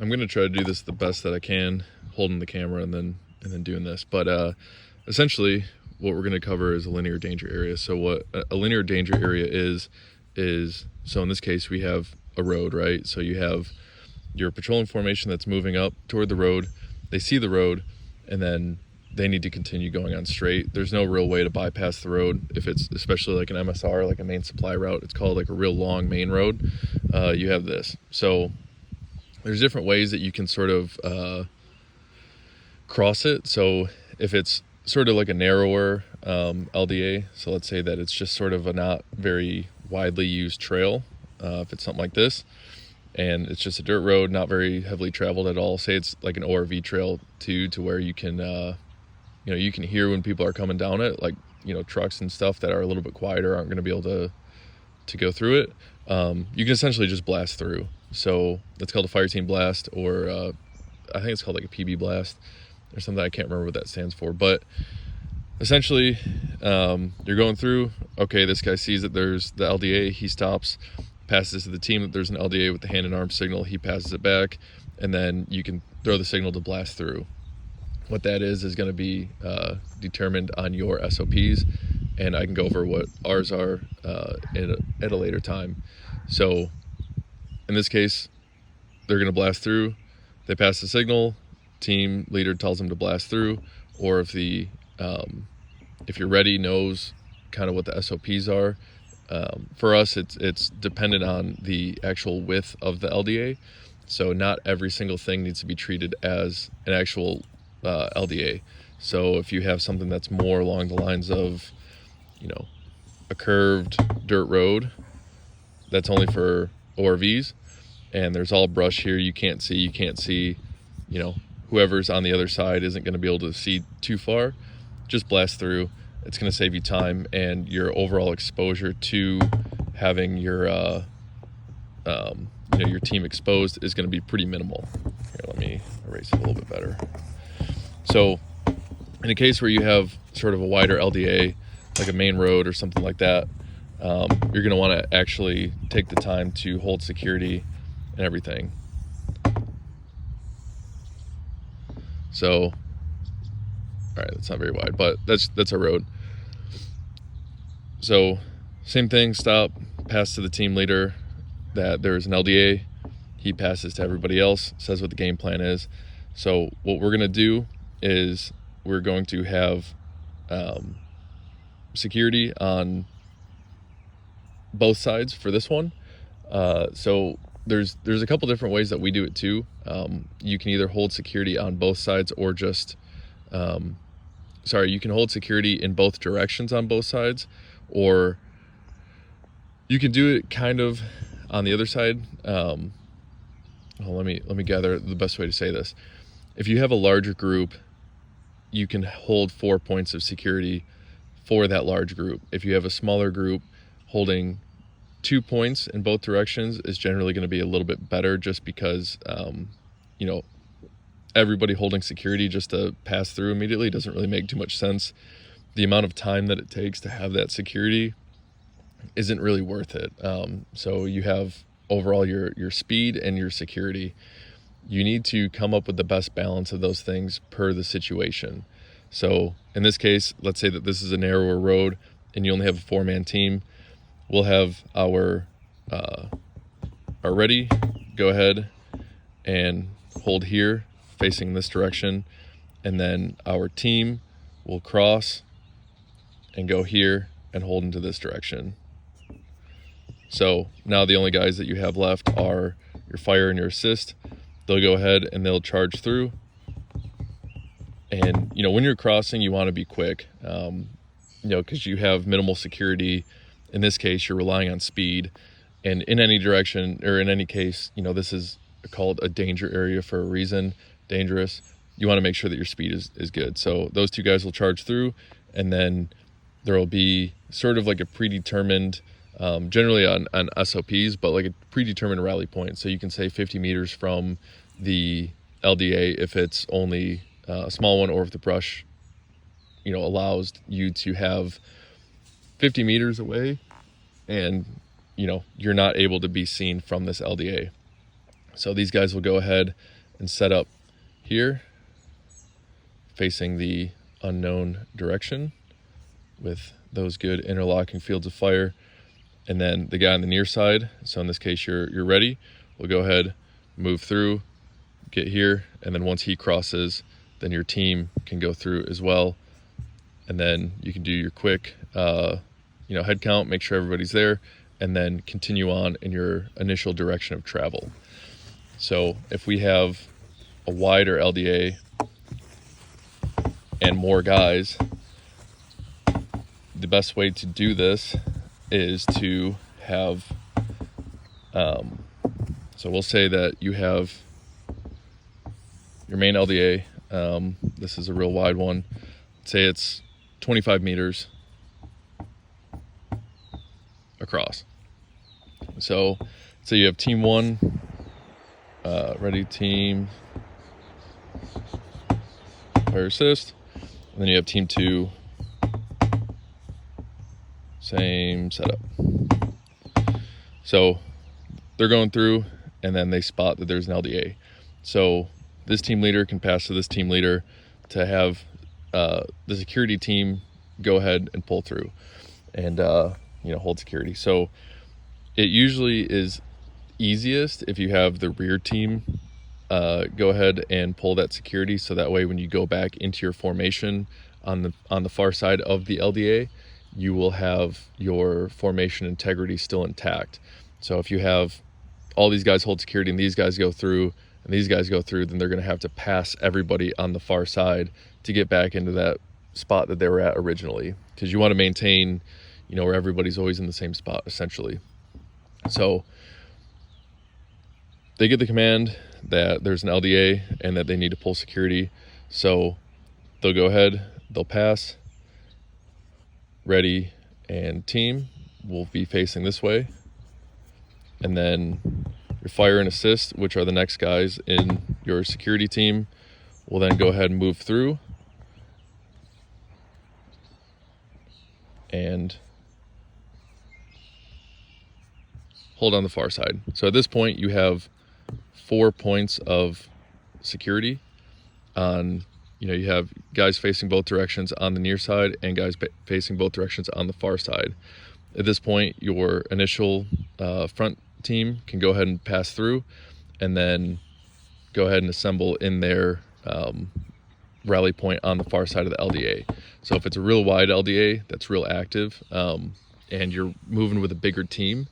I'm going to try to do this the best that I can, holding the camera and then doing this. But essentially, what we're going to cover is a linear danger area. So what a linear danger area is so in this case we have a road, right? So you have your patrolling formation that's moving up toward the road. They see the road, and then they need to continue going on straight. There's no real way to bypass the road if it's especially like an MSR, like a main supply route. It's called like a real long main road. You have this. So there's different ways that you can sort of cross it. So if it's sort of like a narrower LDA, so let's say that it's just sort of a not very widely used trail, if it's something like this, and it's just a dirt road, not very heavily traveled at all. Say it's like an ORV trail too, to where you can you can hear when people are coming down it, like trucks and stuff that are a little bit quieter aren't going to be able to go through it. You can essentially just blast through. So that's called a fire team blast, or I think it's called like a PB blast or something. I can't remember what that stands for, but essentially you're going through. Okay, this guy sees that there's the LDA, he stops, passes to the team that there's an LDA with the hand and arm signal, he passes it back, and then you can throw the signal to blast through. What that is going to be determined on your SOPs, and I can go over what ours are at a later time. So in this case, they're going to blast through. They pass the signal, team leader tells them to blast through, or if you're ready, knows kind of what the SOPs are. For us, it's dependent on the actual width of the LDA. So not every single thing needs to be treated as an actual LDA. So if you have something that's more along the lines of, a curved dirt road, that's only for ORVs, and there's all brush here, you can't see, whoever's on the other side isn't going to be able to see too far, just blast through. It's going to save you time, and your overall exposure to having your your team exposed is going to be pretty minimal. Here, let me erase it a little bit better. So in a case where you have sort of a wider LDA, like a main road or something like that, you're going to want to actually take the time to hold security and everything. So, all right, that's not very wide, but that's a road. So same thing, stop, pass to the team leader that there's an LDA. He passes to everybody else, says what the game plan is. So what we're going to do is we're going to have security on both sides for this one. So there's a couple different ways that we do it too. You can either hold security on both sides, or just you can hold security in both directions on both sides, or you can do it kind of on the other side. Let me gather the best way to say this. If you have a larger group, you can hold 4 points of security for that large group. If you have a smaller group, holding 2 points in both directions is generally going to be a little bit better, just because everybody holding security just to pass through immediately doesn't really make too much sense. The amount of time that it takes to have that security isn't really worth it. So you have overall your speed and your security. You need to come up with the best balance of those things per the situation. So in this case, let's say that this is a narrower road and you only have a 4-man team. We'll have our ready, go ahead and hold here facing this direction, and then our team will cross and go here and hold into this direction. So now the only guys that you have left are your fire and your assist. They'll go ahead and they'll charge through. And when you're crossing, you want to be quick, because you have minimal security. In this case, you're relying on speed, and in any direction, or in any case, this is called a danger area for a reason. Dangerous. You want to make sure that your speed is good. So those two guys will charge through, and then there will be sort of like a predetermined, generally on SOPs, but like a predetermined rally point. So you can say 50 meters from the LDA if it's only a small one, or if the brush, allows you to have 50 meters away and, you're not able to be seen from this LDA. So these guys will go ahead and set up here, facing the unknown direction with those good interlocking fields of fire. And then the guy on the near side, so in this case you're ready, will go ahead, move through, get here, and then once he crosses, then your team can go through as well. And then you can do your quick head count, make sure everybody's there, and then continue on in your initial direction of travel. So if we have a wider LDA and more guys, the best way to do this is to have, so we'll say that you have your main LDA. This is a real wide one. Say it's 25 meters across. So you have team one, ready, team, fire assist, and then you have team two, same setup. So they're going through, and then they spot that there's an LDA. So this team leader can pass to this team leader to have the security team go ahead and pull through and hold security. So it usually is easiest if you have the rear team go ahead and pull that security, so that way when you go back into your formation on the far side of the LDA, you will have your formation integrity still intact. So if you have all these guys hold security and these guys go through and these guys go through, then they're going to have to pass everybody on the far side to get back into that spot that they were at originally, because you want to maintain where everybody's always in the same spot essentially. So they get the command that there's an LDA and that they need to pull security. So they'll go ahead, they'll pass, ready, and team will be facing this way. And then your fire and assist, which are the next guys in your security team, will then go ahead and move through and hold on the far side. So at this point you have 4 points of security on, you have guys facing both directions on the near side and guys facing both directions on the far side. At this point, your initial front team can go ahead and pass through and then go ahead and assemble in their rally point on the far side of the LDA. So if it's a real wide LDA that's real active and you're moving with a bigger team,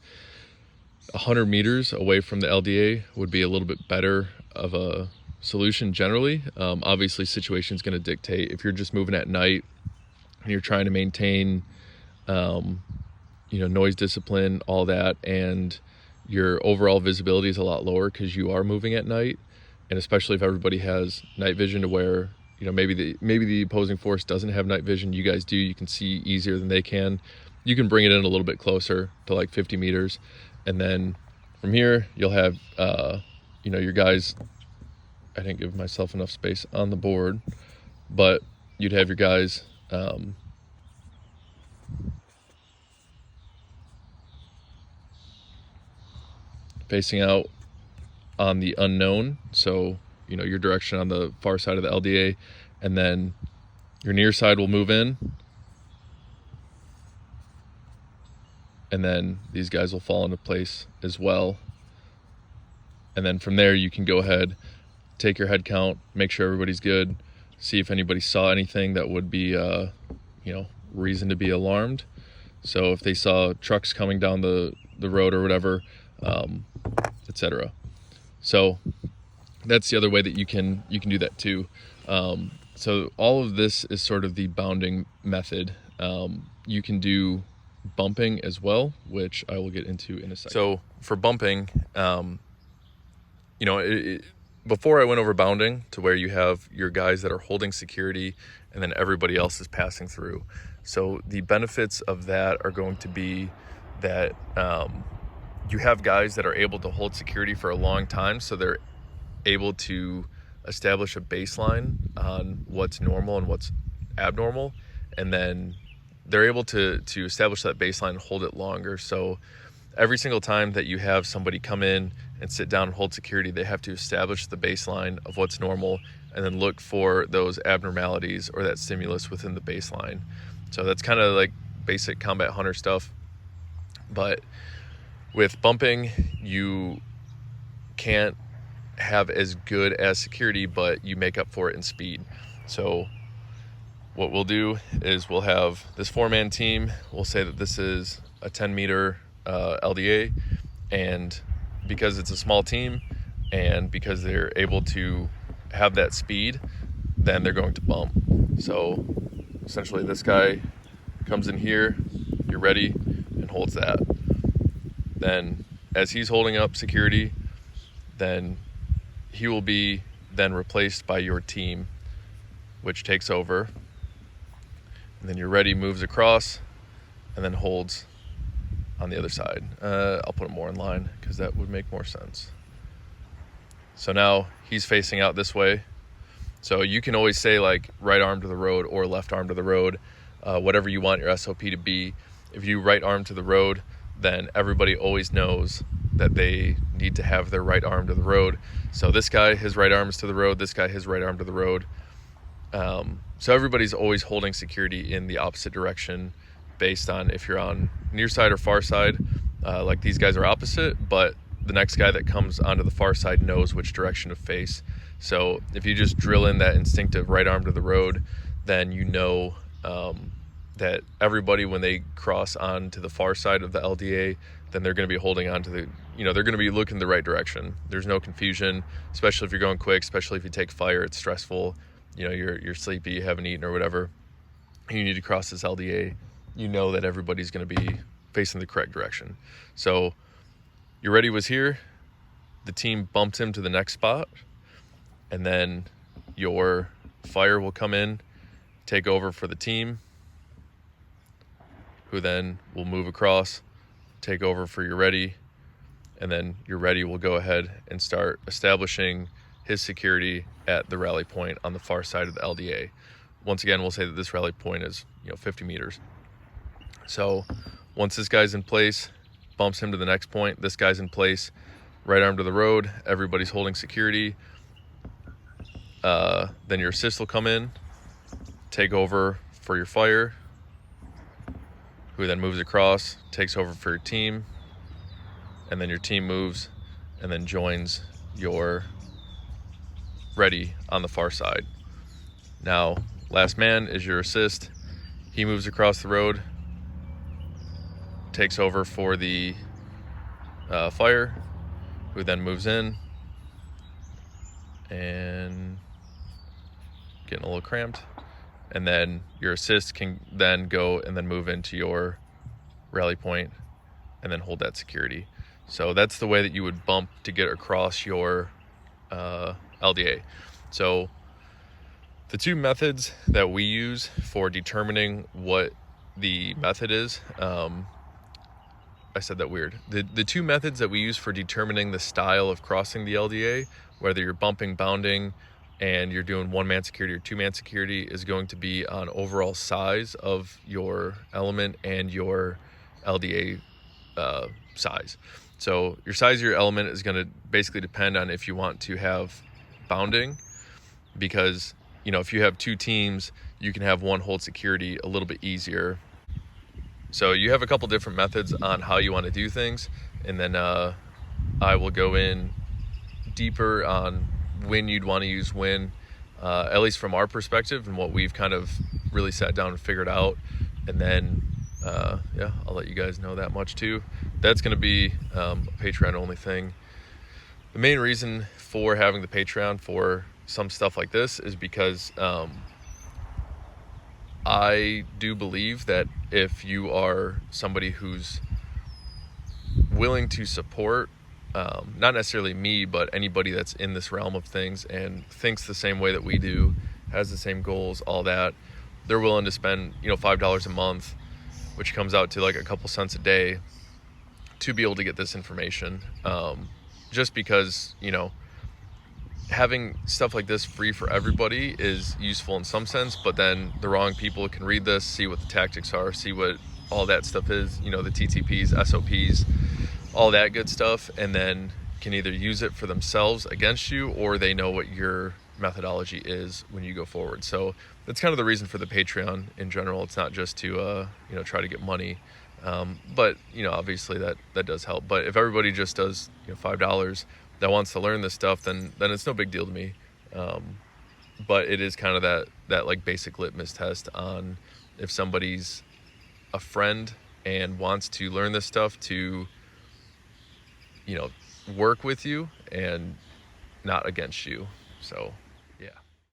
100 meters away from the LDA would be a little bit better of a solution generally. Obviously, situation is going to dictate. If you're just moving at night and you're trying to maintain, noise discipline, all that, and your overall visibility is a lot lower because you are moving at night, and especially if everybody has night vision to where maybe the opposing force doesn't have night vision, you guys do. You can see easier than they can. You can bring it in a little bit closer to like 50 meters. And then from here, you'll have, your guys, I didn't give myself enough space on the board, but you'd have your guys facing out on the unknown. So, your direction on the far side of the LDA, and then your near side will move in. And then these guys will fall into place as well. And then from there, you can go ahead, take your head count, make sure everybody's good, see if anybody saw anything that would be, reason to be alarmed. So if they saw trucks coming down the road or whatever, etc. So that's the other way that you can do that too. So all of this is sort of the bounding method. You can do bumping as well, which I will get into in a second. So for bumping, before I went over bounding to where you have your guys that are holding security and then everybody else is passing through. So the benefits of that are going to be that you have guys that are able to hold security for a long time, so they're able to establish a baseline on what's normal and what's abnormal, and then they're able to establish that baseline and hold it longer. So every single time that you have somebody come in and sit down and hold security, they have to establish the baseline of what's normal and then look for those abnormalities or that stimulus within the baseline. So that's kind of like basic combat hunter stuff. But with bumping, you can't have as good as security, but you make up for it in speed. So what we'll do is we'll have this 4-man team. We'll say that this is a 10-meter LDA, and because it's a small team and because they're able to have that speed, then they're going to bump. So essentially this guy comes in here, you're ready, and holds that. Then as he's holding up security, then he will be then replaced by your team, which takes over. And then you're ready, moves across, and then holds on the other side. I'll put it more in line because that would make more sense. So now he's facing out this way. So you can always say like right arm to the road or left arm to the road, whatever you want your SOP to be. If you right arm to the road, then everybody always knows that they need to have their right arm to the road. So this guy, his right arm is to the road. This guy, his right arm to the road. So everybody's always holding security in the opposite direction based on if you're on near side or far side. Like these guys are opposite, but the next guy that comes onto the far side knows which direction to face. So if you just drill in that instinctive right arm to the road, then you know that everybody, when they cross onto the far side of the LDA, then they're going to be holding on to the, they're going to be looking the right direction. There's no confusion, especially if you're going quick, especially if you take fire, it's stressful. You're sleepy, you haven't eaten or whatever, and you need to cross this LDA. You know that everybody's going to be facing the correct direction. So your ready was here. The team bumped him to the next spot, and then your fire will come in, take over for the team, who then will move across, take over for your ready, and then your ready will go ahead and start establishing his security at the rally point on the far side of the LDA. Once again, we'll say that this rally point is 50 meters. So once this guy's in place, bumps him to the next point, this guy's in place, right arm to the road, everybody's holding security. Then your assist will come in, take over for your fire, who then moves across, takes over for your team, and then your team moves and then joins your ready on the far side. Now, last man is your assist. He moves across the road, takes over for the fire, who then moves in, and getting a little cramped. And then your assist can then go and then move into your rally point and then hold that security. So that's the way that you would bump to get across your LDA. So the two methods that we use for determining what the method is, I said that weird. The two methods that we use for determining the style of crossing the LDA, whether you're bumping, bounding, and you're doing 1-man security or 2-man security, is going to be on overall size of your element and your LDA size. So your size of your element is going to basically depend on if you want to have bounding, because if you have two teams, you can have one hold security a little bit easier. So you have a couple different methods on how you want to do things, and then I will go in deeper on when you'd want to use when, at least from our perspective and what we've kind of really sat down and figured out. And then I'll let you guys know that much too. That's going to be a Patreon only thing. The main reason for having the Patreon for some stuff like this is because I do believe that if you are somebody who's willing to support, not necessarily me, but anybody that's in this realm of things and thinks the same way that we do, has the same goals, all that, they're willing to spend, $5 a month, which comes out to like a couple cents a day, to be able to get this information. Just because, having stuff like this free for everybody is useful in some sense, but then the wrong people can read this, see what the tactics are, see what all that stuff is, the TTPs, SOPs, all that good stuff, and then can either use it for themselves against you, or they know what your methodology is when you go forward. So that's kind of the reason for the Patreon in general. It's not just to try to get money, but obviously that does help. But if everybody just does $5 that wants to learn this stuff, then it's no big deal to me. But it is kind of that like basic litmus test on if somebody's a friend and wants to learn this stuff to work with you and not against you. So